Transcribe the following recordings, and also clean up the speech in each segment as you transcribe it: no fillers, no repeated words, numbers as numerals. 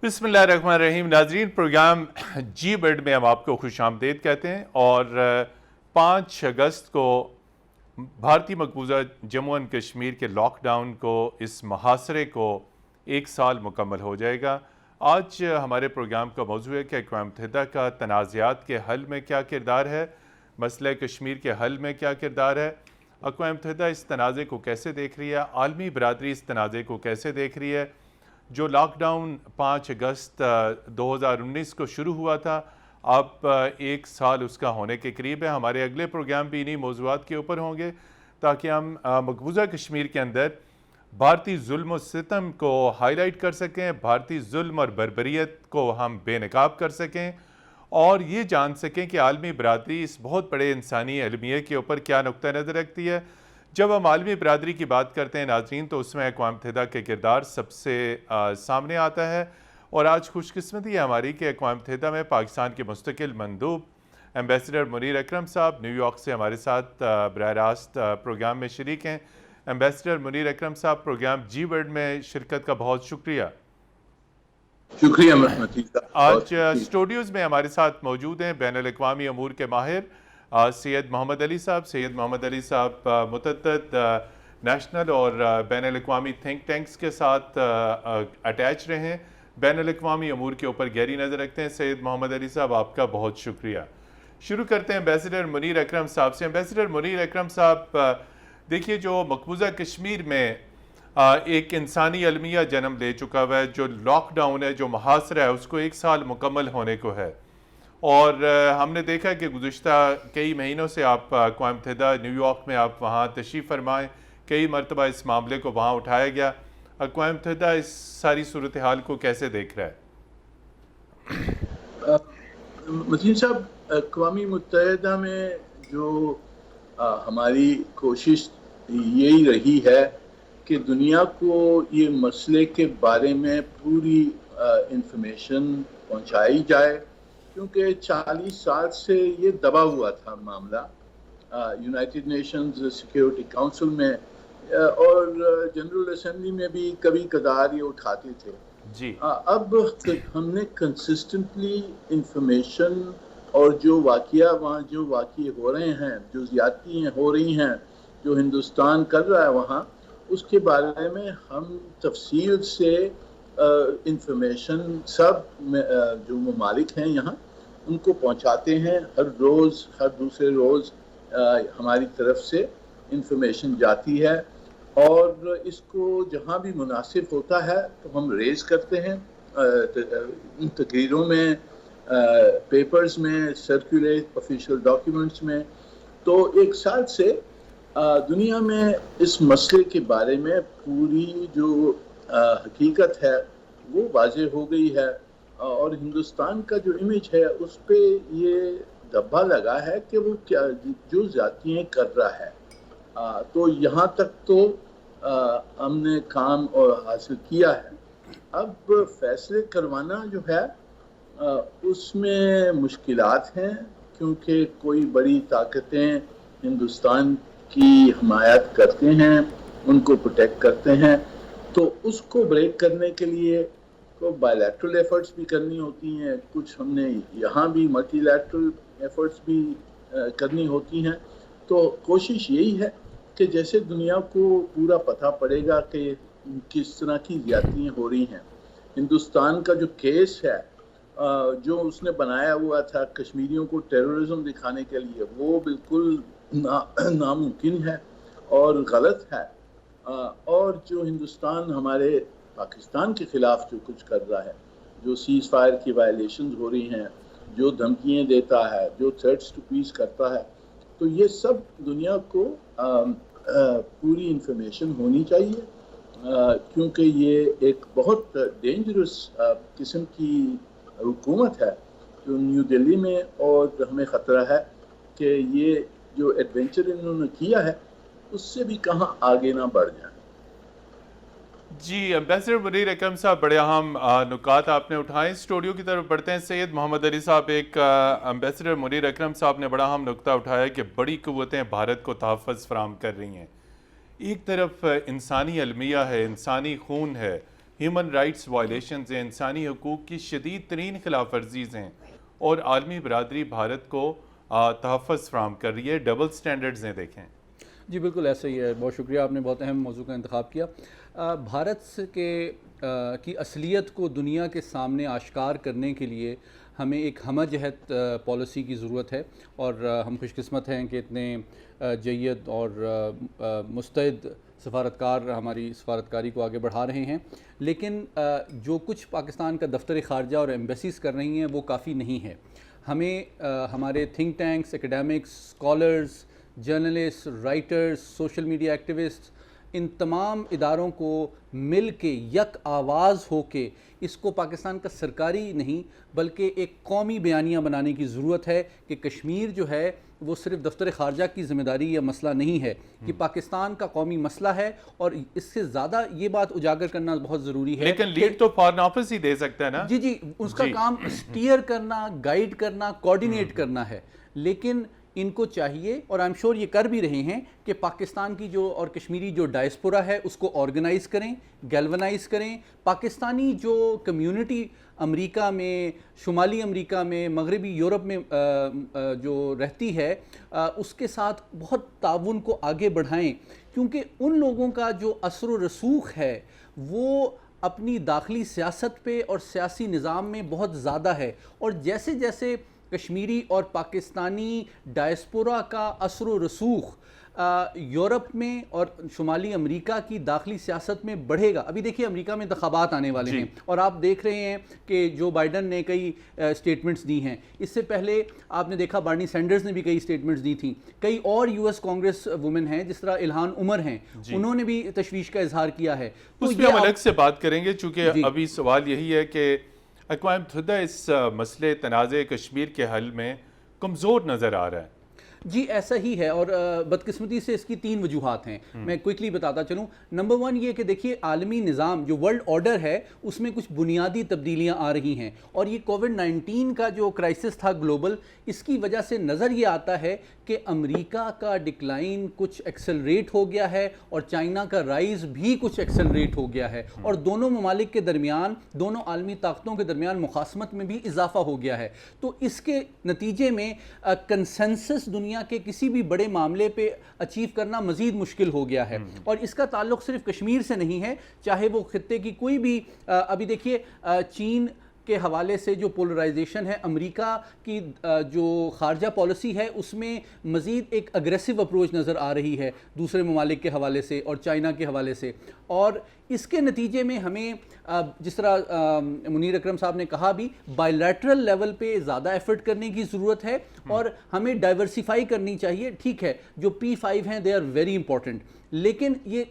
بسم اللہ الرحمن الرحیم. ناظرین، پروگرام جی برڈ میں ہم آپ کو خوش آمدید کہتے ہیں، اور 5 اگست کو بھارتی مقبوضہ جموں اینڈ کشمیر کے لاک ڈاؤن کو، اس محاصرے کو 1 سال مکمل ہو جائے گا. آج ہمارے پروگرام کا موضوع ہے کہ اقوام متحدہ کا تنازعات کے حل میں کیا کردار ہے، مسئلہ کشمیر کے حل میں کیا کردار ہے، اقوام متحدہ اس تنازع کو کیسے دیکھ رہی ہے، عالمی برادری اس تنازع کو کیسے دیکھ رہی ہے. جو لاک ڈاؤن 5 اگست 2019 کو شروع ہوا تھا، اب 1 سال اس کا ہونے کے قریب ہے. ہمارے اگلے پروگرام بھی انہی موضوعات کے اوپر ہوں گے تاکہ ہم مقبوضہ کشمیر کے اندر بھارتی ظلم و ستم کو ہائی لائٹ کر سکیں، بھارتی ظلم اور بربریت کو ہم بے نقاب کر سکیں، اور یہ جان سکیں کہ عالمی برادری اس بہت بڑے انسانی المیہ کے اوپر کیا نقطہ نظر رکھتی ہے. جب ہم عالمی برادری کی بات کرتے ہیں ناظرین، تو اس میں اقوام متحدہ کے کردار سب سے سامنے آتا ہے. اور آج خوش قسمتی ہے ہماری کہ اقوام متحدہ میں پاکستان کے مستقل مندوب ایمبیسڈر منیر اکرم صاحب نیو یارک سے ہمارے ساتھ براہ راست پروگرام میں شریک ہیں. ایمبیسڈر منیر اکرم صاحب، پروگرام جی ورلڈ میں شرکت کا بہت شکریہ. شکریہ متی صاحب. آج اسٹوڈیوز میں ہمارے ساتھ موجود ہیں بین الاقوامی امور کے ماہر سید محمد علی صاحب. سید محمد علی صاحب متعدد نیشنل اور بین الاقوامی تھنک ٹینکس کے ساتھ اٹیچ رہے ہیں، بین الاقوامی امور کے اوپر گہری نظر رکھتے ہیں. سید محمد علی صاحب، آپ کا بہت شکریہ. شروع کرتے ہیں ایمبیسڈر منیر اکرم صاحب سے. ایمبیسڈر منیر اکرم صاحب، دیکھیے، جو مقبوضہ کشمیر میں ایک انسانی المیہ جنم لے چکا ہوا ہے، جو لاک ڈاؤن ہے، جو محاصرہ ہے، اس کو 1 سال مکمل ہونے کو ہے. اور ہم نے دیکھا کہ گزشتہ کئی مہینوں سے آپ اقوام متحدہ نیو یارک میں آپ وہاں تشریف فرمائیں، کئی مرتبہ اس معاملے کو وہاں اٹھایا گیا. اقوام متحدہ اس ساری صورتحال کو کیسے دیکھ رہا ہے؟ متین صاحب، اقوام متحدہ میں جو ہماری کوشش یہی رہی ہے کہ دنیا کو یہ مسئلے کے بارے میں پوری انفارمیشن پہنچائی جائے، کیونکہ 40 سال سے یہ دبا ہوا تھا معاملہ یونائٹڈ نیشنز سیکیورٹی کاؤنسل میں، اور جنرل اسمبلی میں بھی کبھی کبھار یہ اٹھاتے تھے. جی. اب ہم نے کنسسٹنٹلی انفارمیشن اور جو واقعے ہو رہے ہیں، جو زیادتیاں ہو رہی ہیں، جو ہندوستان کر رہا ہے وہاں، اس کے بارے میں ہم تفصیل سے انفارمیشن سب جو ممالک ہیں یہاں ان کو پہنچاتے ہیں. ہر روز، ہر دوسرے روز ہماری طرف سے انفارمیشن جاتی ہے، اور اس کو جہاں بھی مناسب ہوتا ہے تو ہم ریز کرتے ہیں تقریروں میں، پیپرز میں، سرکولیٹ آفیشیل ڈاکیومنٹس میں. تو 1 سال سے دنیا میں اس مسئلے کے بارے میں پوری جو حقیقت ہے وہ واضح ہو گئی ہے، اور ہندوستان کا جو امیج ہے اس پہ یہ دھبا لگا ہے کہ وہ کیا جو زیادتیاں کر رہا ہے. تو یہاں تک تو ہم نے کام حاصل کیا ہے. اب فیصلے کروانا جو ہے اس میں مشکلات ہیں، کیونکہ کوئی بڑی طاقتیں ہندوستان کی حمایت کرتے ہیں، ان کو پروٹیکٹ کرتے ہیں. تو اس کو بریک کرنے کے لیے تو بائی لیٹرل ایفرٹس بھی کرنی ہوتی ہیں، کچھ ہم نے یہاں بھی ملٹی لیٹرل ایفرٹس بھی کرنی ہوتی ہیں. تو کوشش یہی ہے کہ جیسے دنیا کو پورا پتہ پڑے گا کہ کس طرح کی زیادتیاں ہو رہی ہیں. ہندوستان کا جو کیس ہے جو اس نے بنایا ہوا تھا کشمیریوں کو ٹیررزم دکھانے کے لیے، وہ بالکل ناممکن ہے اور غلط ہے. اور جو ہندوستان ہمارے پاکستان کے خلاف جو کچھ کر رہا ہے، جو سیز فائر کی وائلیشنز ہو رہی ہیں، جو دھمکیاں دیتا ہے، جو تھریٹس ٹو پیس کرتا ہے، تو یہ سب دنیا کو پوری انفارمیشن ہونی چاہیے، کیونکہ یہ ایک بہت ڈینجرس قسم کی حکومت ہے جو نیو دلی میں، اور ہمیں خطرہ ہے کہ یہ جو ایڈونچر انہوں نے کیا ہے اس سے بھی کہاں آگے نہ بڑھ جائیں. جی، ایمبیسڈر منیر اکرم صاحب، بڑے اہم نکات آپ نے اٹھائے. اسٹوڈیو کی طرف بڑھتے ہیں. سید محمد علی صاحب، ایک ایمبیسڈر منیر اکرم صاحب نے بڑا اہم نکتہ اٹھایا کہ بڑی قوتیں بھارت کو تحفظ فراہم کر رہی ہیں. ایک طرف انسانی المیہ ہے، انسانی خون ہے، ہیومن رائٹس وائلیشنز ہیں، انسانی حقوق کی شدید ترین خلاف ورزیز ہیں، اور عالمی برادری بھارت کو تحفظ فراہم کر رہی ہے. ڈبل سٹینڈرڈز ہیں دیکھیں. جی بالکل ایسا ہی ہے. بہت شکریہ، آپ نے بہت اہم موضوع کا انتخاب کیا. بھارت کی اصلیت کو دنیا کے سامنے آشکار کرنے کے لیے ہمیں ایک ہمہ جہت پالیسی کی ضرورت ہے، اور ہم خوش قسمت ہیں کہ اتنے جید اور مستعد سفارتکار ہماری سفارتکاری کو آگے بڑھا رہے ہیں. لیکن جو کچھ پاکستان کا دفتر خارجہ اور ایمبیسیز کر رہی ہیں وہ کافی نہیں ہے. ہمیں ہمارے think tanks, academics, scholars, journalist, writers, social media activist, ان تمام اداروں کو مل کے یک آواز ہو کے اس کو پاکستان کا سرکاری نہیں بلکہ ایک قومی بیانیہ بنانے کی ضرورت ہے کہ کشمیر جو ہے وہ صرف دفتر خارجہ کی ذمہ داری یا مسئلہ نہیں ہے، کہ پاکستان کا قومی مسئلہ ہے. اور اس سے زیادہ یہ بات اجاگر کرنا بہت ضروری ہے. لیکن لیڈ تو فارن آفس ہی دے سکتا ہے نا. جی اس کا کام اسٹیئر کرنا، گائیڈ کرنا، کوارڈینیٹ کرنا ہے. لیکن ان کو چاہیے، اور آئی ایم شور یہ کر بھی رہے ہیں، کہ پاکستان کی جو اور کشمیری جو ڈائسپورا ہے اس کو آرگنائز کریں، گیلونائز کریں. پاکستانی جو کمیونٹی امریکہ میں، شمالی امریکہ میں، مغربی یورپ میں جو رہتی ہے، اس کے ساتھ بہت تعاون کو آگے بڑھائیں، کیونکہ ان لوگوں کا جو اثر و رسوخ ہے وہ اپنی داخلی سیاست پہ اور سیاسی نظام میں بہت زیادہ ہے. اور جیسے جیسے کشمیری اور پاکستانی ڈائسپورا کا اثر و رسوخ یورپ میں اور شمالی امریکہ کی داخلی سیاست میں بڑھے گا. ابھی دیکھیے امریکہ میں انتخابات آنے والے ہیں، اور آپ دیکھ رہے ہیں کہ جو بائیڈن نے کئی سٹیٹمنٹس دی ہیں. اس سے پہلے آپ نے دیکھا بارنی سینڈرز نے بھی کئی سٹیٹمنٹس دی تھیں. کئی اور یو ایس کانگریس وومن ہیں جس طرح الہان عمر ہیں، انہوں نے بھی تشویش کا اظہار کیا ہے. اس پہ ہم الگ سے بات کریں گے، چونکہ ابھی سوال یہی ہے کہ اقوام متحدہ اس مسئلے تنازع کشمیر کے حل میں کمزور نظر آ رہا ہے. جی ایسا ہی ہے، اور بدقسمتی سے اس کی 3 وجوہات ہیں. میں کوئکلی بتاتا چلوں. نمبر 1 یہ کہ دیکھیے عالمی نظام جو ورلڈ آرڈر ہے اس میں کچھ بنیادی تبدیلیاں آ رہی ہیں، اور یہ کووڈ-19 کا جو کرائسس تھا گلوبل، اس کی وجہ سے نظر یہ آتا ہے کہ امریکہ کا ڈکلائن کچھ ایکسلریٹ ہو گیا ہے، اور چائنا کا رائز بھی کچھ ایکسلریٹ ہو گیا ہے، اور دونوں ممالک کے درمیان، دونوں عالمی طاقتوں کے درمیان مخاصمت میں بھی اضافہ ہو گیا ہے. تو اس کے نتیجے میں کنسنسس دنیا کے کسی بھی بڑے معاملے پہ اچیو کرنا مزید مشکل ہو گیا ہے. اور اس کا تعلق صرف کشمیر سے نہیں ہے، چاہے وہ خطے کی کوئی بھی ابھی دیکھیے چین کے حوالے سے جو پولرائزیشن ہے، امریکہ کی جو خارجہ پالیسی ہے اس میں مزید ایک اگریسو اپروچ نظر آ رہی ہے دوسرے ممالک کے حوالے سے اور چائنا کے حوالے سے. اور اس کے نتیجے میں ہمیں جس طرح منیر اکرم صاحب نے کہا بھی، بائی لیٹرل لیول پہ زیادہ ایفرٹ کرنے کی ضرورت ہے، اور ہمیں ڈائیورسیفائی کرنی چاہیے. ٹھیک ہے جو P5 ہیں دے آر ویری امپورٹنٹ، لیکن یہ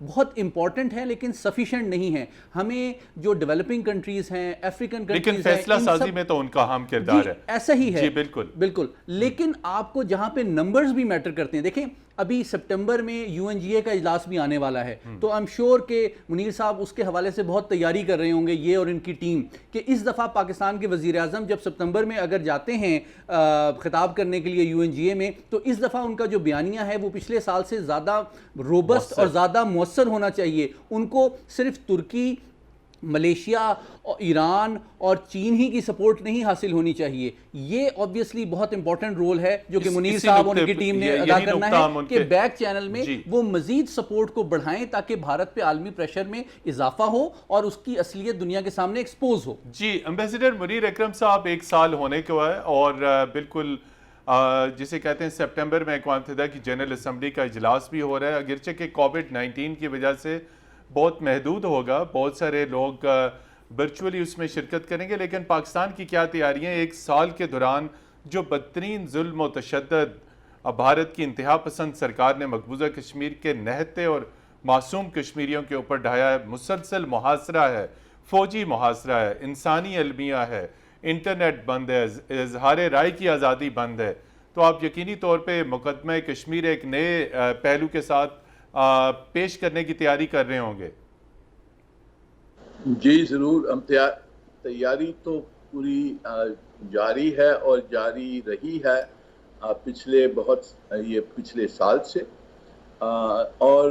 بہت امپورٹنٹ ہیں لیکن سفیشینٹ نہیں ہیں. ہمیں جو ڈیولپنگ کنٹریز ہیں، افریقن کنٹریز ہیں، لیکن فیصلہ سازی میں تو ان کا اہم کردار ہے. ایسا ہی ہے. جی بالکل. لیکن آپ کو جہاں پہ نمبرز بھی میٹر کرتے ہیں، دیکھیں ابھی سپٹمبر میں UNGA کا اجلاس بھی آنے والا ہے، تو I'm sure کہ منیر صاحب اس کے حوالے سے بہت تیاری کر رہے ہوں گے، یہ اور ان کی ٹیم، کہ اس دفعہ پاکستان کے وزیر اعظم جب سپتمبر میں اگر جاتے ہیں خطاب کرنے کے لیے UNGA میں، تو اس دفعہ ان کا جو بیانیہ ہے وہ پچھلے سال سے زیادہ روبسٹ اور زیادہ مؤثر ہونا چاہیے. ان کو صرف ترکی، ملیشیا، ایران اور چین ہی کی سپورٹ نہیں حاصل ہونی چاہیے. یہ obviously بہت امپورٹنٹ رول ہے جو کہ منیر صاحب اور ان کی ٹیم نے ادا کرنا ہے، کہ بیک چینل میں وہ مزید سپورٹ کو بڑھائیں تاکہ بھارت پہ عالمی پریشر میں اضافہ ہو اور اس کی اصلیت دنیا کے سامنے ایکسپوز ہو. جی ایمبیسیڈر منیر اکرم صاحب 1 سال ہونے کو ہے، اور بالکل جسے کہتے ہیں سپٹمبر میں اقوام متحدہ کی جنرل اسمبلی کا اجلاس بھی ہو رہا ہے. اگرچہ کہ کووڈ-19 کی وجہ سے بہت محدود ہوگا، بہت سارے لوگ ورچولی اس میں شرکت کریں گے، لیکن پاکستان کی کیا تیاریاں 1 سال کے دوران جو بدترین ظلم و تشدد بھارت کی انتہا پسند سرکار نے مقبوضہ کشمیر کے نہتے اور معصوم کشمیریوں کے اوپر ڈھایا ہے. مسلسل محاصرہ ہے، فوجی محاصرہ ہے، انسانی المیہ ہے، انٹرنیٹ بند ہے، اظہار رائے کی آزادی بند ہے. تو آپ یقینی طور پہ مقدمہ کشمیر ایک نئے پہلو کے ساتھ پیش کرنے کی تیاری کر رہے ہوں گے. جی ضرور، ہم تیاری تو پوری جاری ہے اور جاری رہی ہے پچھلے سال سے، اور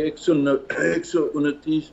129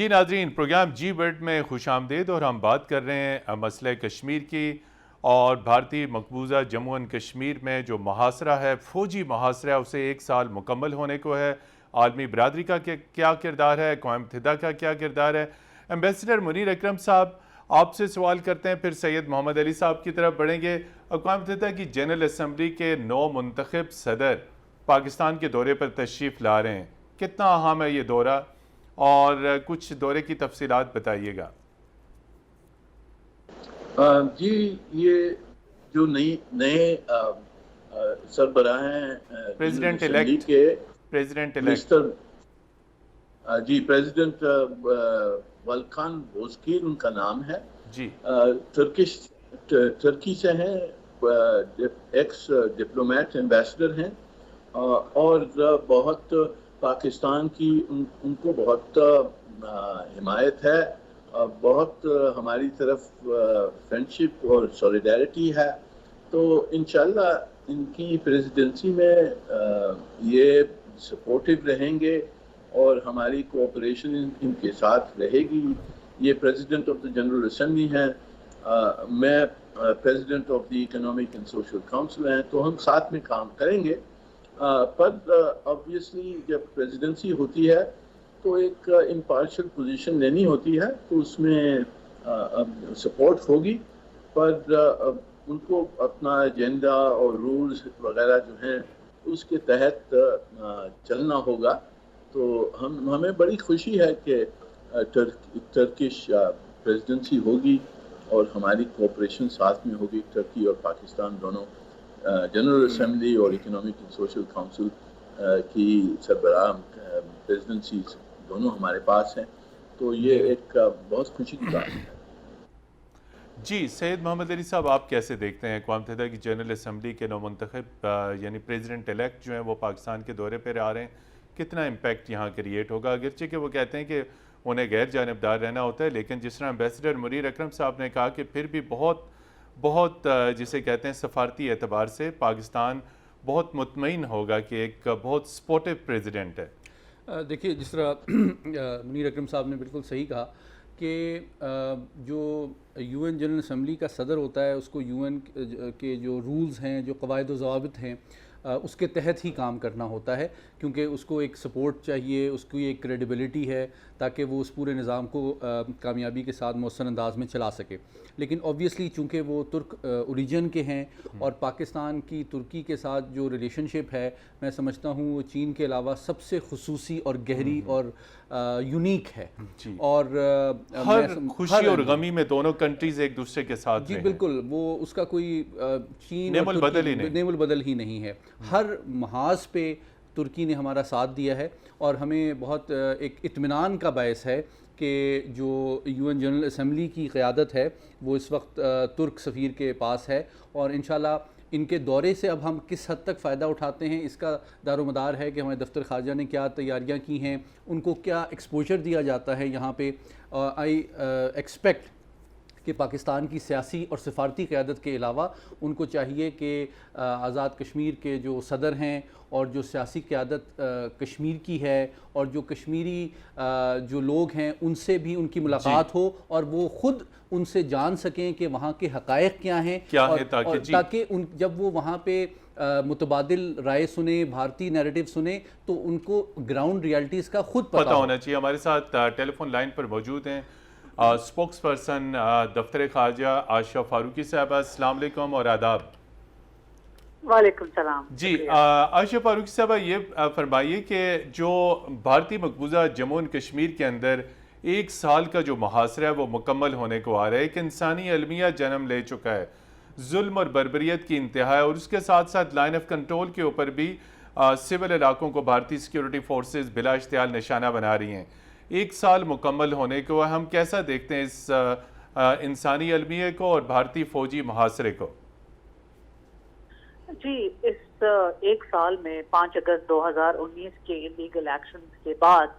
جی ناظرین، پروگرام جی ورلڈ میں خوش آمدید، اور ہم بات کر رہے ہیں مسئلہ کشمیر کی، اور بھارتی مقبوضہ جموں اینڈ کشمیر میں جو محاصرہ ہے، فوجی محاصرہ، اسے 1 سال مکمل ہونے کو ہے۔ عالمی برادری کا کیا کردار ہے، اقوام متحدہ کا کیا کردار ہے؟ ایمبیسڈر منیر اکرم صاحب، آپ سے سوال کرتے ہیں، پھر سید محمد علی صاحب کی طرف بڑھیں گے۔ اقوام متحدہ کی جنرل اسمبلی کے نو منتخب صدر پاکستان کے دورے پر تشریف لا رہے ہیں، کتنا اہم ہے یہ دورہ، اور کچھ دورے کی تفصیلات بتائیے گا۔ جی، یہ جو نئے سربراہ ہیں پریزیڈنٹ اسمبلی الیکٹ کے پریزیڈنٹ الیکٹ مسٹر جی پریزیڈنٹ والکان بوزکیر ان کا نام ہے، جی ترکی سے ہیں، ایکس ڈپلومیٹ ایمبیسڈر ہیں، اور بہت پاکستان کی ان کو بہت حمایت ہے، بہت ہماری طرف فرینڈشپ اور سولیڈیرٹی ہے۔ تو انشاءاللہ ان کی پریزیڈنسی میں یہ سپورٹیو رہیں گے اور ہماری کوآپریشن ان کے ساتھ رہے گی۔ یہ president of the general assembly ہیں، میں president of the economic and social council ہیں، تو ہم ساتھ میں کام کریں گے۔ پر آبویسلی جب پریزیڈنسی ہوتی ہے تو ایک امپارشل پوزیشن لینی ہوتی ہے، تو اس میں سپورٹ ہوگی، پر ان کو اپنا ایجنڈا اور رولز وغیرہ جو ہیں اس کے تحت چلنا ہوگا۔ تو ہمیں بڑی خوشی ہے کہ ٹرکش پریزیڈنسی ہوگی اور ہماری کوآپریشن ساتھ میں ہوگی، ترکی اور پاکستان دونوں۔ جنرل اسمبلی اور اکنامک اینڈ سوشل کاؤنسل کی سربراہ پریزیڈنسی دونوں ہمارے پاس ہیں، تو یہ ایک بہت خوشی کی بات ہے۔ جی سید محمد علی صاحب، آپ کیسے دیکھتے ہیں اقوام متحدہ کی جنرل اسمبلی کے نو منتخب یعنی پریزیڈنٹ الیکٹ جو ہیں وہ پاکستان کے دورے پر آ رہے ہیں، کتنا امپیکٹ یہاں کریٹ ہوگا؟ اگرچہ کہ وہ کہتے ہیں کہ انہیں غیر جانبدار رہنا ہوتا ہے، لیکن جس طرح ایمبیسڈر منیر اکرم صاحب نے کہا کہ پھر بھی بہت جسے کہتے ہیں سفارتی اعتبار سے پاکستان بہت مطمئن ہوگا کہ ایک بہت سپورٹیو پریزیڈنٹ ہے۔ دیکھیے، جس طرح منیر اکرم صاحب نے بالکل صحیح کہا کہ جو یو این جنرل اسمبلی کا صدر ہوتا ہے، اس کو یو این کے جو رولز ہیں، جو قواعد و ضوابط ہیں، اس کے تحت ہی کام کرنا ہوتا ہے، کیونکہ اس کو ایک سپورٹ چاہیے، اس کی ایک کریڈیبلٹی ہے تاکہ وہ اس پورے نظام کو کامیابی کے ساتھ مؤثر انداز میں چلا سکے۔ لیکن اوبویسلی چونکہ وہ ترک اوریجن کے ہیں، اور پاکستان کی ترکی کے ساتھ جو ریلیشن شپ ہے، میں سمجھتا ہوں وہ چین کے علاوہ سب سے خصوصی اور گہری اور یونیک ہے۔ اور ہر خوشی اور غمی میں دونوں کنٹریز ایک دوسرے کے ساتھ جی بالکل، وہ اس کا کوئی چین نیم البدل ہی نہیں ہے۔ ہر محاذ پہ ترکی نے ہمارا ساتھ دیا ہے، اور ہمیں بہت ایک اطمینان کا باعث ہے کہ جو یو این جنرل اسمبلی کی قیادت ہے وہ اس وقت ترک سفیر کے پاس ہے، اور انشاءاللہ ان کے دورے سے اب ہم کس حد تک فائدہ اٹھاتے ہیں اس کا دار و مدار ہے کہ ہمارے دفتر خارجہ نے کیا تیاریاں کی ہیں، ان کو کیا ایکسپوجر دیا جاتا ہے یہاں پہ۔ آئی ایکسپیکٹ کہ پاکستان کی سیاسی اور سفارتی قیادت کے علاوہ ان کو چاہیے کہ آزاد کشمیر کے جو صدر ہیں اور جو سیاسی قیادت کشمیر کی ہے اور جو کشمیری جو لوگ ہیں ان سے بھی ان کی ملاقات ہو اور وہ خود ان سے جان سکیں کہ وہاں کے حقائق کیا ہیں، تاکہ جب وہ وہاں پہ متبادل رائے سنیں، بھارتی نیریٹو سنیں، تو ان کو گراؤنڈ ریالٹیز کا خود پتہ ہونا چاہیے۔ ہمارے ساتھ ٹیلی فون لائن پر موجود ہیں اسپوکس پرسن دفتر خارجہ عائشہ فاروقی صاحبہ۔ السلام علیکم اور آداب۔ وعلیکم السلام۔ جی عائشہ فاروقی صاحبہ، یہ فرمائیے کہ جو بھارتی مقبوضہ جموں اینڈ کشمیر کے اندر 1 سال کا جو محاصرہ ہے وہ مکمل ہونے کو آ رہا ہے، ایک انسانی المیہ جنم لے چکا ہے، ظلم اور بربریت کی انتہا ہے، اور اس کے ساتھ ساتھ لائن آف کنٹرول کے اوپر بھی سول علاقوں کو بھارتی سیکیورٹی فورسز بلا اشتعال نشانہ بنا رہی ہیں۔ 1 سال مکمل ہونے کو ہم کیسا دیکھتے ہیں اس انسانی المیہ کو اور بھارتی فوجی محاصرے کو؟ جی، اس 1 سال میں 5 اگست 2019 کے لیگل ایکشنز کے بعد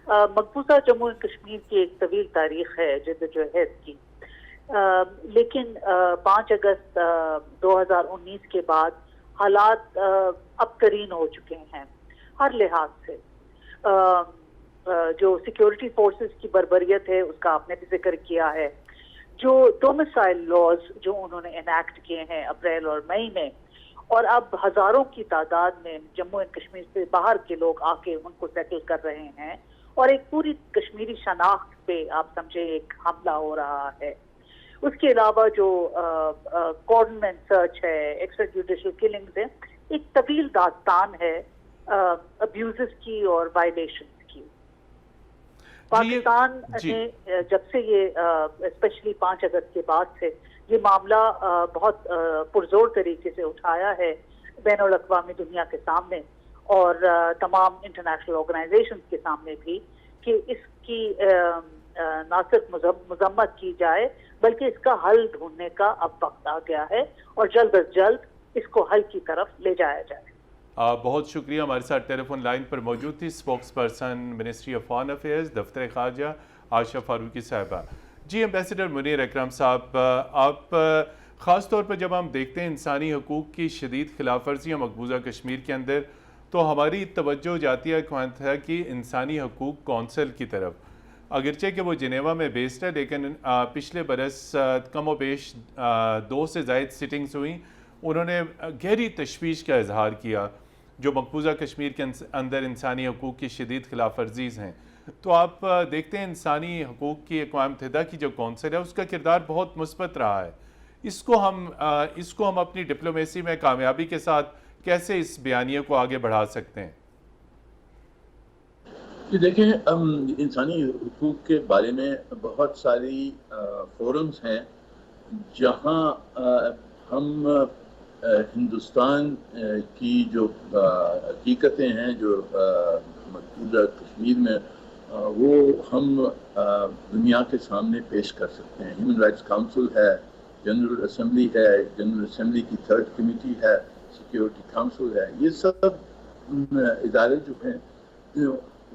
مقبوضہ جموں کشمیر کی ایک طویل تاریخ ہے جدوجہد کی، لیکن 5 اگست 2019 کے بعد حالات اب ترین ہو چکے ہیں ہر لحاظ سے۔ جو سیکیورٹی فورسز کی بربریت ہے اس کا آپ نے بھی ذکر کیا ہے، جو ڈومیسائل لاز جو انہوں نے انیکٹ کیے ہیں اپریل اور مئی میں، اور اب ہزاروں کی تعداد میں جموں اینڈ کشمیر سے باہر کے لوگ آ کے ان کو سیٹل کر رہے ہیں، اور ایک پوری کشمیری شناخت پہ آپ سمجھے ایک حملہ ہو رہا ہے۔ اس کے علاوہ جو کارڈن مین سرچ ہے، ایکسٹرا جوڈیشل کلنگز ہیں، ایک طویل داستان ہے ابیوزز کی اور وائلیشنز کی۔ پاکستان نے جب سے یہ اسپیشلی 5 اگست کے بعد سے یہ معاملہ بہت پرزور طریقے سے اٹھایا ہے بین الاقوامی دنیا کے سامنے اور تمام انٹرنیشنل آرگنائزیشنز کے سامنے بھی، کہ اس کی نہ صرف مذمت کی جائے بلکہ اس کا حل ڈھونڈنے کا اب وقت آ گیا ہے، اور جلد از جلد اس کو حل کی طرف لے جایا جائے۔ بہت شکریہ، ہمارے ساتھ ٹیلی فون لائن پر موجود تھی spokes person ministry of foreign affairs دفتر خارجہ عائشہ فاروقی صاحبہ۔ جی ایمبیسڈر منیر اکرم صاحب، آپ خاص طور پر جب ہم دیکھتے ہیں انسانی حقوق کی شدید خلاف ورزیاں مقبوضہ کشمیر کے اندر، تو ہماری توجہ جاتی ہے کہ انسانی حقوق کونسل کی طرف، اگرچہ کہ وہ جنیوا میں بیسڈ ہے، لیکن پچھلے برس کم و بیش 2 سے زائد سٹنگز ہوئیں۔ انہوں نے گہری تشویش کا اظہار کیا جو مقبوضہ کشمیر کے اندر انسانی حقوق کی شدید خلاف ورزیز ہیں۔ تو آپ دیکھتے ہیں انسانی حقوق کی اقوام متحدہ کی جو کونسل ہے اس کا کردار بہت مثبت رہا ہے، اس کو ہم اپنی ڈپلومیسی میں کامیابی کے ساتھ کیسے اس بیانیے کو آگے بڑھا سکتے ہیں؟ دیکھیں، انسانی حقوق کے بارے میں بہت ساری فورمز ہیں جہاں ہم ہندوستان کی جو حقیقتیں ہیں جو مقبوضہ کشمیر میں، وہ ہم دنیا کے سامنے پیش کر سکتے ہیں۔ ہیومن رائٹس کاؤنسل ہے، جنرل اسمبلی ہے، جنرل اسمبلی کی 3rd کمیٹی ہے، سیکیورٹی کاؤنسل ہے، یہ سب ادارے جو ہیں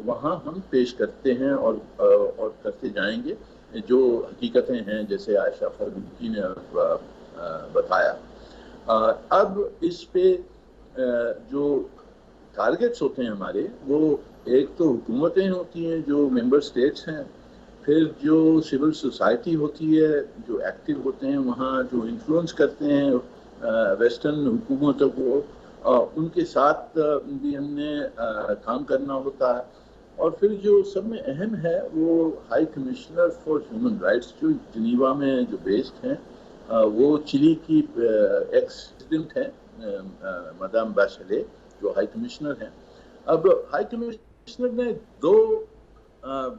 وہاں ہم پیش کرتے ہیں اور کرتے جائیں گے جو حقیقتیں ہیں، جیسے عائشہ فاروقی نے بتایا۔ اب اس پہ جو ٹارگٹس ہوتے ہیں ہمارے، وہ ایک تو حکومتیں ہوتی ہیں جو ممبر سٹیٹس ہیں، پھر جو سول سوسائٹی ہوتی ہے جو ایکٹیو ہوتے ہیں وہاں، جو انفلوئنس کرتے ہیں ویسٹرن حکومتوں کو، ان کے ساتھ بھی ہم نے کام کرنا ہوتا ہے۔ اور پھر جو سب میں اہم ہے وہ high commissioner for human rights جو جنیوا میں جو بیسڈ ہیں، وہ چلی کی ایکس پریزیڈنٹ ہیں مدام باشلے جو ہائی کمشنر ہیں۔ اب ہائی کمشنر نے 2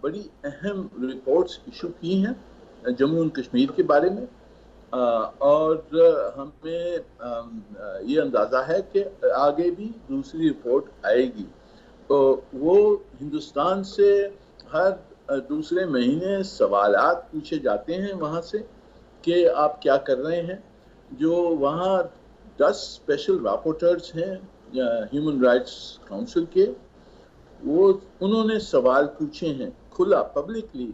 بڑی اہم رپورٹس ایشو کی ہیں جموں اینڈ کشمیر کے بارے میں، اور ہمیں یہ اندازہ ہے کہ آگے بھی دوسری رپورٹ آئے گی۔ تو وہ ہندوستان سے ہر دوسرے مہینے سوالات پوچھے جاتے ہیں وہاں سے کہ آپ کیا کر رہے ہیں۔ جو وہاں 10 اسپیشل راپورٹرز ہیں ہیومن رائٹس کاؤنسل کے، انہوں نے سوال پوچھے ہیں کھلا پبلکلی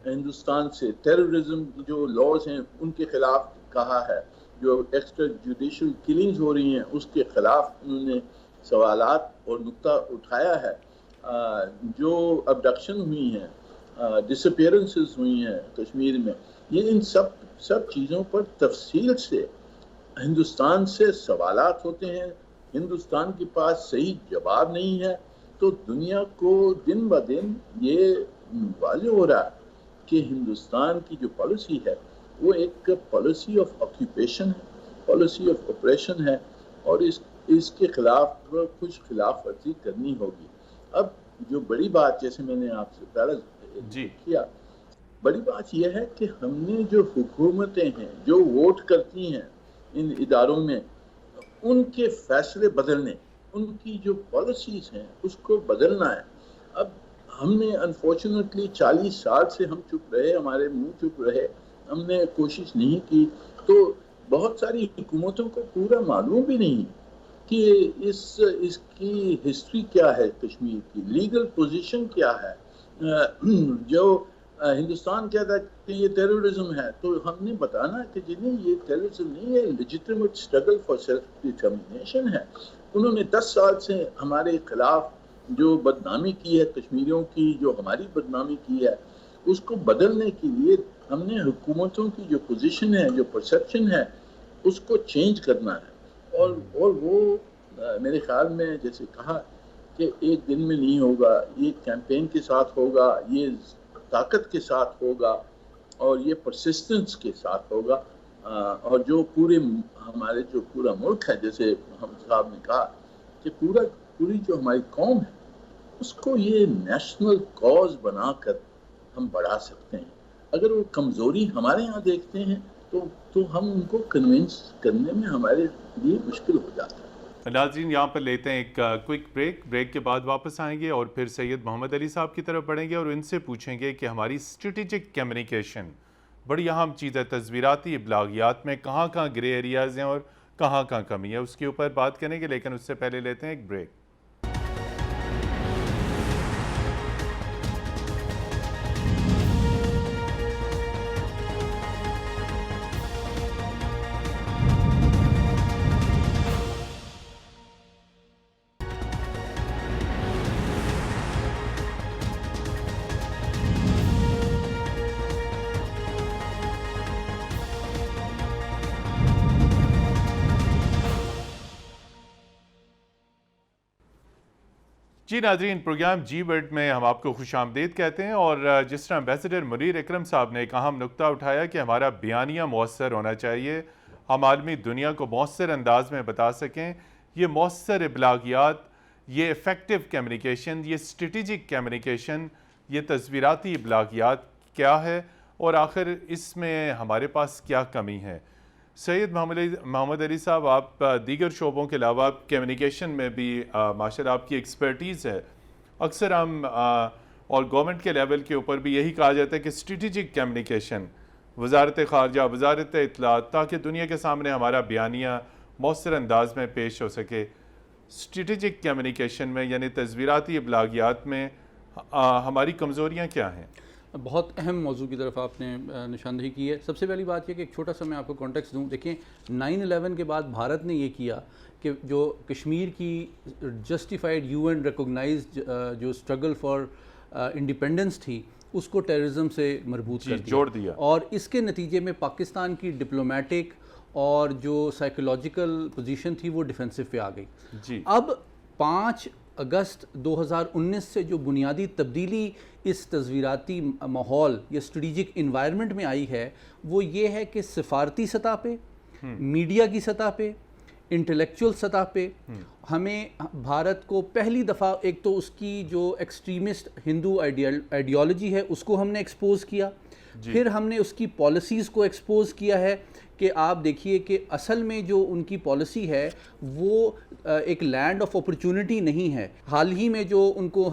ہندوستان سے، ٹیررزم کی جو لاز ہیں ان کے خلاف کہا ہے، جو ایکسٹرا جوڈیشل کلنگز ہو رہی ہیں اس کے خلاف انہوں نے سوالات اور نقطہ اٹھایا ہے، جو ابڈکشن ہوئی ہیں، ڈس اپیئرنسز ہوئی ہیں کشمیر میں، یہ ان سب چیزوں پر تفصیل سے ہندوستان سے سوالات ہوتے ہیں۔ ہندوستان کے پاس صحیح جواب نہیں ہے، تو دنیا کو دن بہ دن یہ واضح ہو رہا ہے کہ ہندوستان کی جو پالیسی ہے وہ ایک پالیسی آف آکیوپیشن ہے، پالیسی آف آپریشن ہے، اور اس کے خلاف کچھ خلاف ورزی کرنی ہوگی۔ اب جو بڑی بات، جیسے میں نے آپ سے پہلے کیا، بڑی بات یہ ہے کہ ہم نے جو حکومتیں ہیں جو ووٹ کرتی ہیں ان اداروں میں، ان کے فیصلے بدلنے، ان کی جو پالیسیز ہیں اس کو بدلنا ہے۔ اب ہم نے انفارچونیٹلی 40 سال سے ہم چپ رہے، ہمارے منہ چپ رہے، ہم نے کوشش نہیں کی، تو بہت ساری حکومتوں کو پورا معلوم بھی نہیں کہ اس کی ہسٹری کیا ہے، کشمیر کی لیگل پوزیشن کیا ہے۔ جو ہندوستان کہتا ہے کہ یہ ٹیررزم ہے، تو ہم نے بتانا کہ جنہیں یہ ٹیررزم نہیں ہے، legitimate struggle for self determination ہے۔ انہوں نے 10 سال سے ہمارے خلاف جو بدنامی کی ہے کشمیریوں کی، جو ہماری بدنامی کی ہے، اس کو بدلنے کے لیے ہم نے حکومتوں کی جو پوزیشن ہے، جو پرسیپشن ہے، اس کو چینج کرنا ہے. اور وہ میرے خیال میں جیسے کہا کہ ایک دن میں نہیں ہوگا، یہ کیمپین کے ساتھ ہوگا، یہ طاقت کے ساتھ ہوگا اور یہ پرسسٹنس کے ساتھ ہوگا. اور جو ہمارے جو پورا ملک ہے، جیسے ہم صاحب نے کہا کہ پوری جو ہماری قوم ہے اس کو یہ نیشنل کاز بنا کر ہم بڑھا سکتے ہیں. اگر وہ کمزوری ہمارے ہاں دیکھتے ہیں تو ہم ان کو کنونس کرنے میں ہمارے لیے مشکل ہو جاتا ہے. ناظرین یہاں پر لیتے ہیں ایک کوئک بریک کے بعد واپس آئیں گے اور پھر سید محمد علی صاحب کی طرف بڑھیں گے اور ان سے پوچھیں گے کہ ہماری اسٹریٹجک کمیونیکیشن بڑی اہم چیز ہے، تصویراتی ابلاغیات میں کہاں گرے ایریاز ہیں اور کہاں کمی ہے، اس کے اوپر بات کریں گے، لیکن اس سے پہلے لیتے ہیں ایک بریک. جی ناظرین، پروگرام جی ورلڈ میں ہم آپ کو خوش آمدید کہتے ہیں، اور جس طرح ایمبیسڈر منیر اکرم صاحب نے ایک اہم نقطہ اٹھایا کہ ہمارا بیانیہ مؤثر ہونا چاہیے، ہم عالمی دنیا کو مؤثر انداز میں بتا سکیں. یہ مؤثر ابلاغیات، یہ ایفیکٹو کمیونیکیشن، یہ اسٹریٹجک کمیونیکیشن، یہ تصویراتی ابلاغیات کیا ہے اور آخر اس میں ہمارے پاس کیا کمی ہے. سید محمد علی صاحب، آپ دیگر شعبوں کے علاوہ کمیونیکیشن میں بھی ماشاءاللہ آپ کی ایکسپرٹیز ہے. اکثر ہم اور گورنمنٹ کے لیول کے اوپر بھی یہی کہا جاتا ہے کہ اسٹریٹجک کمیونیکیشن، وزارت خارجہ، وزارت اطلاعات، تاکہ دنیا کے سامنے ہمارا بیانیہ مؤثر انداز میں پیش ہو سکے. اسٹریٹجک کمیونیکیشن میں یعنی تصویراتی ابلاغیات میں ہماری کمزوریاں کیا ہیں؟ بہت اہم موضوع کی طرف آپ نے نشاندہی کی ہے. سب سے پہلی بات یہ کہ ایک چھوٹا سا میں آپ کو کانٹیکسٹ دوں. دیکھیں 9/11 کے بعد بھارت نے یہ کیا کہ جو کشمیر کی جسٹیفائڈ UN ریکوگنائزڈ جو اسٹرگل فار انڈیپینڈنس تھی اس کو ٹیررزم سے مربوط کر جوڑ دیا، اور اس کے نتیجے میں پاکستان کی ڈپلومیٹک اور جو سائیکولوجیکل پوزیشن تھی وہ ڈیفینسو پہ آ گئی. اب 5 اگست 2019 سے جو بنیادی تبدیلی اس تصویراتی ماحول یا اسٹریٹجک انوائرمنٹ میں آئی ہے وہ یہ ہے کہ سفارتی سطح پہ، میڈیا کی سطح پہ، انٹلیکچول سطح پہ ہمیں بھارت کو پہلی دفعہ ایک تو اس کی جو ایکسٹریمسٹ ہندو آئیڈیالوجی ہے اس کو ہم نے ایکسپوز کیا، پھر ہم نے اس کی پالیسیز کو ایکسپوز کیا ہے کہ آپ دیکھیے کہ اصل میں جو ان کی پالیسی ہے وہ ایک لینڈ آف اپرچونٹی نہیں ہے. حال ہی میں جو ان کو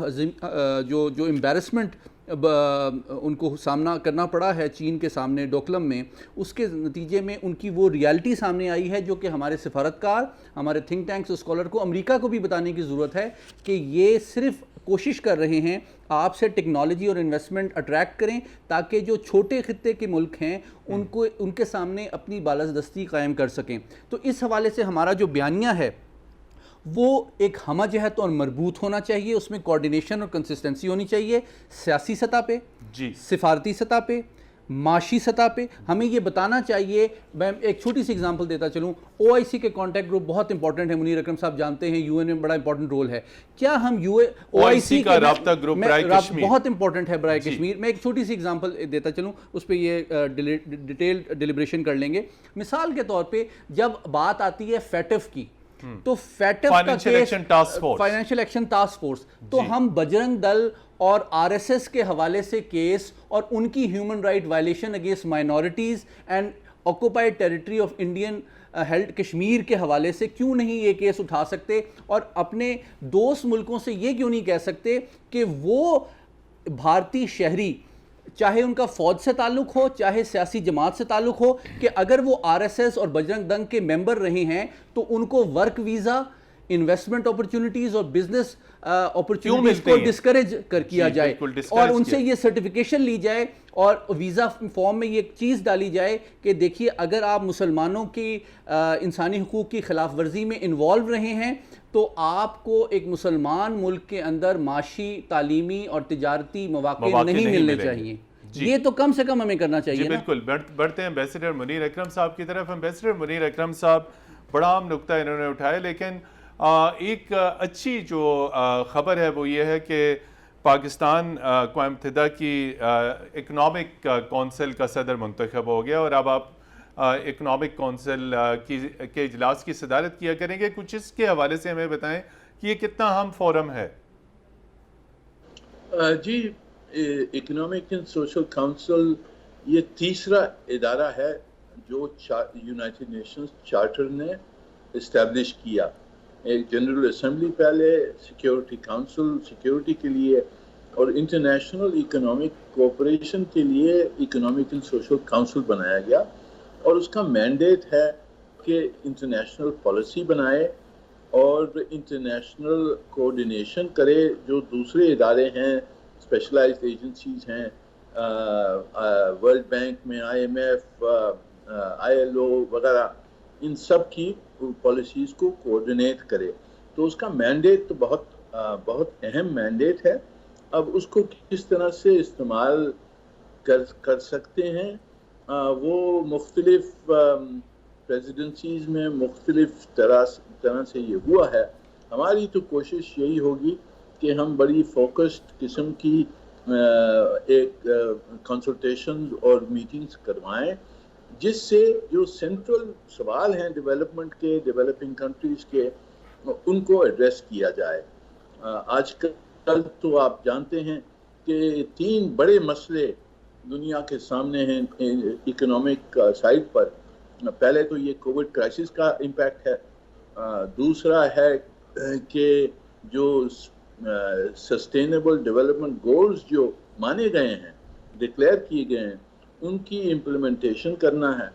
جو امبیرسمنٹ ان کو سامنا کرنا پڑا ہے چین کے سامنے ڈوکلم میں، اس کے نتیجے میں ان کی وہ ریالٹی سامنے آئی ہے جو کہ ہمارے سفارتکار، ہمارے تھنک ٹینکس، اسکالر کو امریکہ کو بھی بتانے کی ضرورت ہے کہ یہ صرف کوشش کر رہے ہیں آپ سے ٹیکنالوجی اور انویسٹمنٹ اٹریکٹ کریں تاکہ جو چھوٹے خطے کے ملک ہیں ان کے سامنے اپنی بالادستی قائم کر سکیں. تو اس حوالے سے ہمارا جو بیانیہ ہے وہ ایک ہمہ جہت اور مربوط ہونا چاہیے، اس میں کوارڈینیشن اور کنسسٹنسی ہونی چاہیے سیاسی سطح پہ، سفارتی سطح پہ، معاشی سطح پہ. ہمیں یہ بتانا چاہیے. میں ایک چھوٹی سی اگزامپل دیتا چلوں. OIC کے کانٹیکٹ گروپ بہت امپورٹنٹ ہے، منیر اکرم صاحب جانتے ہیں UN میں بڑا امپورٹنٹ رول ہے. کیا ہم OIC کا رابطہ گروپ برائے کشمیر بہت امپورٹنٹ ہے برائے کشمیر. میں ایک چھوٹی سی اگزامپل دیتا چلوں، اس پہ یہ ڈیٹیل ڈیلیبریشن کر لیں گے. مثال کے طور پہ جب بات آتی ہے فیٹف کی تو فیٹف کا case financial action task force, تو ہم بجرنگ دل اور RSS کے حوالے سے کیس اور ان کی human right violation against minorities and occupied territory of Indian held Kashmir کے حوالے سے کیوں نہیں یہ کیس اٹھا سکتے، اور اپنے دوست ملکوں سے یہ کیوں نہیں کہہ سکتے کہ وہ بھارتی شہری چاہے ان کا فوج سے تعلق ہو چاہے سیاسی جماعت سے تعلق ہو کہ اگر وہ RSS اور بجرنگ دل کے ممبر رہے ہیں تو ان کو ورک ویزا، انویسٹمنٹ اپرچونٹیز اور بزنس اپرچونٹیز کو ڈسکریج کیا جائے اور ان سے یہ سرٹیفکیشن لی جائے اور ویزا فارم میں یہ چیز ڈالی جائے کہ دیکھیے اگر آپ مسلمانوں کی انسانی حقوق کی خلاف ورزی میں انوالو رہے ہیں تو آپ کو ایک مسلمان ملک کے اندر معاشی، تعلیمی اور تجارتی مواقع نہیں ملنے چاہیے. یہ تو کم سے کم ہمیں کرنا چاہیے. جی بالکل. بڑھتے ہیں امبیسڈر منیر اکرم صاحب کی طرف. امبیسڈر منیر اکرم صاحب بڑا اہم نقطہ انہوں نے اٹھایا، لیکن ایک اچھی جو خبر ہے وہ یہ ہے کہ پاکستان اقوام متحدہ کی اکنامک کونسل کا صدر منتخب ہو گیا، اور اب آپ اکنامک کونسل کے اجلاس کی صدارت کیا کریں گے. کچھ اس کے حوالے سے ہمیں بتائیں کہ یہ کتنا اہم فورم ہے. جی، اکنامک اینڈ سوشل کونسل یہ تیسرا ادارہ ہے جو یونائٹڈ نیشنز چارٹر نے اسٹیبلش کیا. ایک جنرل اسمبلی پہلے، سیکیورٹی کونسل سیکیورٹی کے لیے، اور انٹرنیشنل اکنامک کوآپریشن کے لیے اکنامک اینڈ سوشل کونسل بنایا گیا. اور اس کا مینڈیٹ ہے کہ انٹرنیشنل پالیسی بنائے اور انٹرنیشنل کوآرڈینیشن کرے. جو دوسرے ادارے ہیں، اسپیشلائزڈ ایجنسیز ہیں، ورلڈ بینک میں IMF، ILO وغیرہ، ان سب کی پالیسیز کو کوآرڈینیٹ کرے. تو اس کا مینڈیٹ تو بہت اہم مینڈیٹ ہے. اب اس کو کس طرح سے استعمال کر سکتے ہیں، وہ مختلف پریزیڈنسیز میں مختلف طرح سے یہ ہوا ہے. ہماری تو کوشش یہی ہوگی کہ ہم بڑی فوکسڈ قسم کی ایک کنسلٹیشنز اور میٹنگز کروائیں، جس سے جو سینٹرل سوال ہیں ڈیولپمنٹ کے، ڈیولپنگ کنٹریز کے، ان کو ایڈریس کیا جائے. آج کل تو آپ جانتے ہیں کہ 3 بڑے مسئلے دنیا کے سامنے ہیں اکنامک سائڈ پر. پہلے تو یہ کووڈ کرائسس کا امپیکٹ ہے، دوسرا ہے کہ جو سسٹینیبل ڈیولپمنٹ گولز جو مانے گئے ہیں، ڈکلیئر کیے گئے ہیں، ان کی امپلیمنٹیشن کرنا ہے،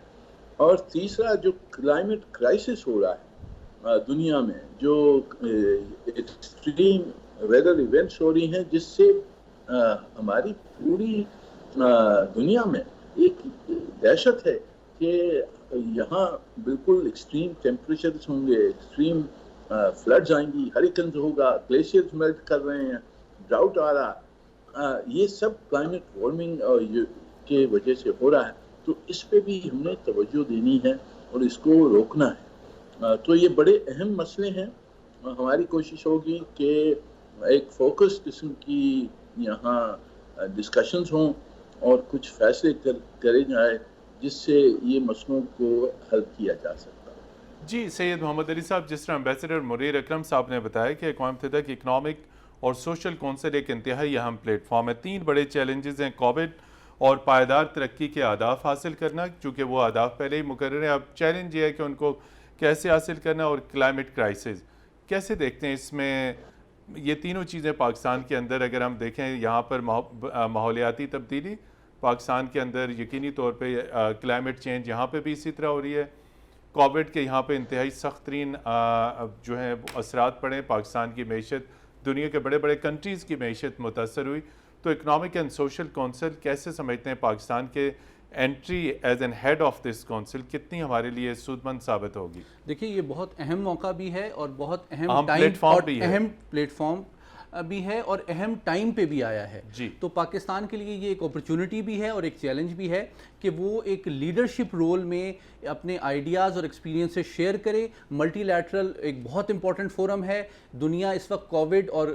اور تیسرا جو کلائمیٹ کرائسس ہو رہا ہے دنیا میں، جو ایکسٹریم ویدر ایونٹس ہو رہی ہیں، جس سے ہماری پوری دنیا میں ایک دہشت ہے کہ یہاں بالکل ایکسٹریم ٹیمپریچرز ہوں گے، ایکسٹریم فلڈز آئیں گی، ہریکنز ہوگا، گلیشیئرز میلٹ کر رہے ہیں، ڈراؤٹ آ رہا. یہ سب کلائمیٹ وارمنگ کے وجہ سے ہو رہا ہے. تو اس پہ بھی ہم نے توجہ دینی ہے اور اس کو روکنا ہے. تو یہ بڑے اہم مسئلے ہیں. ہماری کوشش ہوگی کہ ایک فوکس قسم کی یہاں ڈسکشنز ہوں اور کچھ فیصلے کرے جائیں جس سے یہ مسئلوں کو حل کیا جا سکتا ہے. جی سید محمد علی صاحب، جس طرح امبیسڈر منیر اکرم صاحب نے بتایا کہ اقوام متحدہ کی اکنامک اور سوشل کونسل ایک انتہائی اہم پلیٹ فارم ہے. 3 بڑے چیلنجز ہیں: کووڈ اور پائیدار ترقی کے اہداف حاصل کرنا، چونکہ وہ اہداف پہلے ہی مقرر ہیں. اب چیلنج یہ ہے کہ ان کو کیسے حاصل کرنا، اور کلائمیٹ کرائسس. کیسے دیکھتے ہیں اس میں یہ تینوں چیزیں پاکستان کے اندر؟ اگر ہم دیکھیں یہاں پر ماحولیاتی تبدیلی پاکستان کے اندر یقینی طور پہ، کلائمیٹ چینج یہاں پہ بھی اسی طرح ہو رہی ہے، کووڈ کے یہاں پہ انتہائی سخت ترین جو ہیں اثرات پڑے، پاکستان کی معیشت، دنیا کے بڑے بڑے کنٹریز کی معیشت متاثر ہوئی. تو اکنامک اینڈ سوشل کونسل کیسے سمجھتے ہیں پاکستان کے entry as an head of this council کتنی ہمارے لیے سود مند ثابت ہوگی؟ دیکھیے یہ بہت اہم موقع بھی ہے اور بہت اہم اہم پلیٹ فارم بھی ہے اور اہم ٹائم پہ بھی آیا ہے. جی. تو پاکستان کے لیے یہ ایک اپرچونٹی بھی ہے اور ایک چیلنج بھی ہے کہ وہ ایک لیڈرشپ رول میں اپنے آئیڈیاز اور ایکسپیرینس سے شیئر کرے. ملٹی لیٹرل ایک بہت امپورٹنٹ فورم ہے. دنیا اس وقت کووڈ اور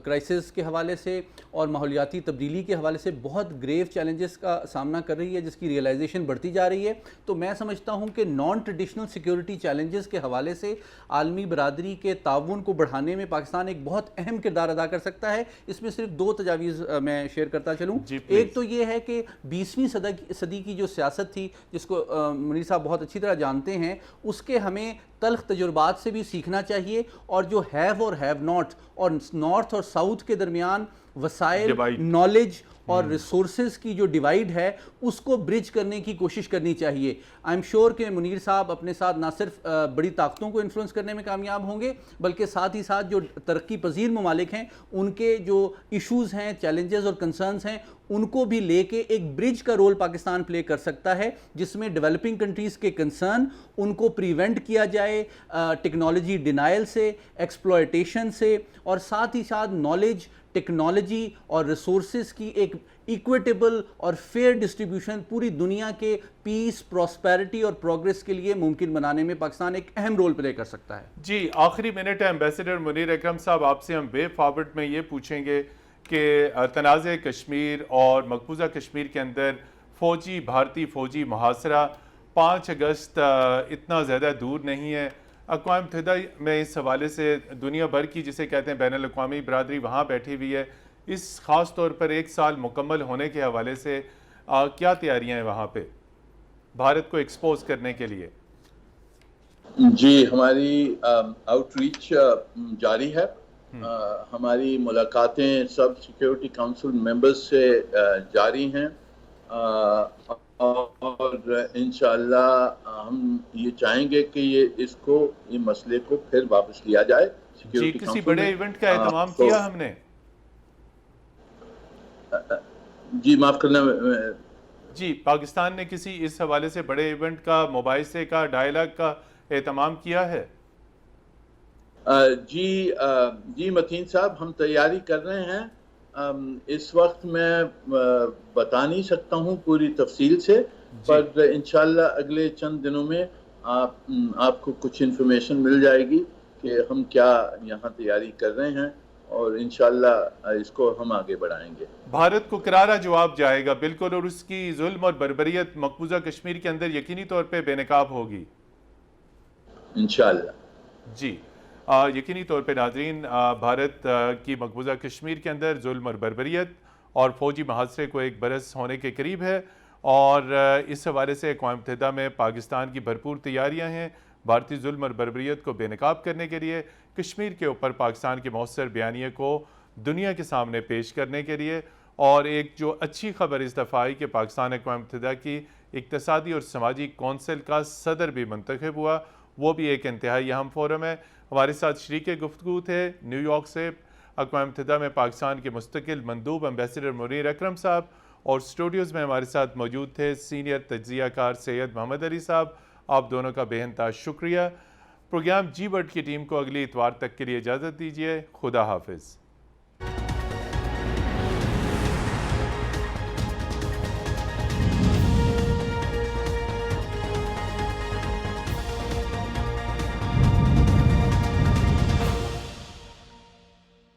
کرائسس کے حوالے سے اور ماحولیاتی تبدیلی کے حوالے سے بہت گریو چیلنجز کا سامنا کر رہی ہے، جس کی ریئلائزیشن بڑھتی جا رہی ہے. تو میں سمجھتا ہوں کہ نان ٹریڈیشنل سیکیورٹی چیلنجز کے حوالے سے عالمی برادری کے تعاون کو بڑھانے میں پاکستان ایک بہت اہم کردار ادا کر سکتا ہے. اس میں صرف 2 تجاویز میں شیئر کرتا چلوں. ایک تو یہ ہے کہ 20ویں صدی کی جو سیاست تھی، جس کو منیر صاحب بہت اچھی طرح جانتے ہیں، اس کے ہمیں تلخ تجربات سے بھی سیکھنا چاہیے، اور جو ہیو اور ہیو ناٹ اور نارتھ اور ساؤتھ کے درمیان وسائل، نالج اور ریسورسز کی جو ڈیوائیڈ ہے اس کو برج کرنے کی کوشش کرنی چاہیے. آئی ایم شیور کہ منیر صاحب اپنے ساتھ نہ صرف بڑی طاقتوں کو انفلوئنس کرنے میں کامیاب ہوں گے، بلکہ ساتھ ہی ساتھ جو ترقی پذیر ممالک ہیں ان کے جو ایشوز ہیں، چیلنجز اور کنسرنز ہیں، ان کو بھی لے کے ایک برج کا رول پاکستان پلے کر سکتا ہے، جس میں ڈیولپنگ کنٹریز کے کنسرن ان کو پریونٹ کیا جائے ٹیکنالوجی ڈینائل سے، ایکسپلوئٹیشن سے، اور ساتھ ہی ساتھ نالج، ٹیکنالوجی اور ریسورسز کی ایک ایکویٹیبل اور فیئر ڈسٹریبیوشن پوری دنیا کے پیس، پراسپیرٹی اور پروگریس کے لیے ممکن بنانے میں پاکستان ایک اہم رول پلے کر سکتا ہے۔ جی آخری منٹ ہے ایمبیسڈر منیر اکرم صاحب، آپ سے ہم وے فارورڈ میں یہ پوچھیں گے کہ تنازع کشمیر اور مقبوضہ کشمیر کے اندر فوجی، بھارتی فوجی محاصرہ 5 اگست اتنا زیادہ دور نہیں ہے۔ اقوام متحدہ میں اس حوالے سے دنیا بھر کی جسے کہتے ہیں بین الاقوامی برادری وہاں بیٹھی ہوئی ہے، اس خاص طور پر 1 سال مکمل ہونے کے حوالے سے کیا تیاریاں ہیں وہاں پہ بھارت کو ایکسپوز کرنے کے لیے؟ جی ہماری آؤٹ ریچ جاری ہے، ہماری ملاقاتیں سب سیکیورٹی کاؤنسل ممبرز سے جاری ہیں، اور انشاءاللہ ہم یہ چاہیں گے کہ یہ مسئلے کو پھر واپس لیا جائے جی سیکیورٹی کسی کاؤنسل بڑے میں۔ ایونٹ کا اہتمام تو کیا ہم نے؟ جی معاف کرنا، جی پاکستان نے کسی اس حوالے سے بڑے ایونٹ کا، مباحثے کا، ڈائلاگ کا اہتمام کیا ہے؟ جی متین صاحب، ہم تیاری کر رہے ہیں، اس وقت میں بتا نہیں سکتا ہوں پوری تفصیل سے، پر انشاءاللہ اگلے چند دنوں میں آپ کو کچھ انفارمیشن مل جائے گی کہ ہم کیا یہاں تیاری کر رہے ہیں، اور انشاءاللہ اس کو ہم آگے بڑھائیں گے۔ بھارت کو کرارا جواب جائے گا بالکل، اور اس کی ظلم اور بربریت مقبوضہ کشمیر کے اندر یقینی طور پہ بے نقاب ہوگی انشاءاللہ۔ جی یقینی طور پہ ناظرین، بھارت کی مقبوضہ کشمیر کے اندر ظلم اور بربریت اور فوجی محاصرے کو 1 برس ہونے کے قریب ہے، اور اس حوالے سے اقوام متحدہ میں پاکستان کی بھرپور تیاریاں ہیں بھارتی ظلم اور بربریت کو بے نقاب کرنے کے لیے، کشمیر کے اوپر پاکستان کے مؤثر بیانیے کو دنیا کے سامنے پیش کرنے کے لیے۔ اور ایک جو اچھی خبر اس دفعہ آئی کہ پاکستان اقوام متحدہ کی اقتصادی اور سماجی کونسل کا صدر بھی منتخب ہوا، وہ بھی ایک انتہائی اہم فورم ہے۔ ہمارے ساتھ شریک گفتگو تھے نیو یارک سے اقوام متحدہ میں پاکستان کے مستقل مندوب ایمبیسڈر منیر اکرم صاحب، اور اسٹوڈیوز میں ہمارے ساتھ موجود تھے سینئر تجزیہ کار سید محمد علی صاحب۔ آپ دونوں کا بے انتہا شکریہ۔ پروگرام جی ورلڈ کی ٹیم کو اگلی اتوار تک کے لیے اجازت دیجیے۔ خدا حافظ۔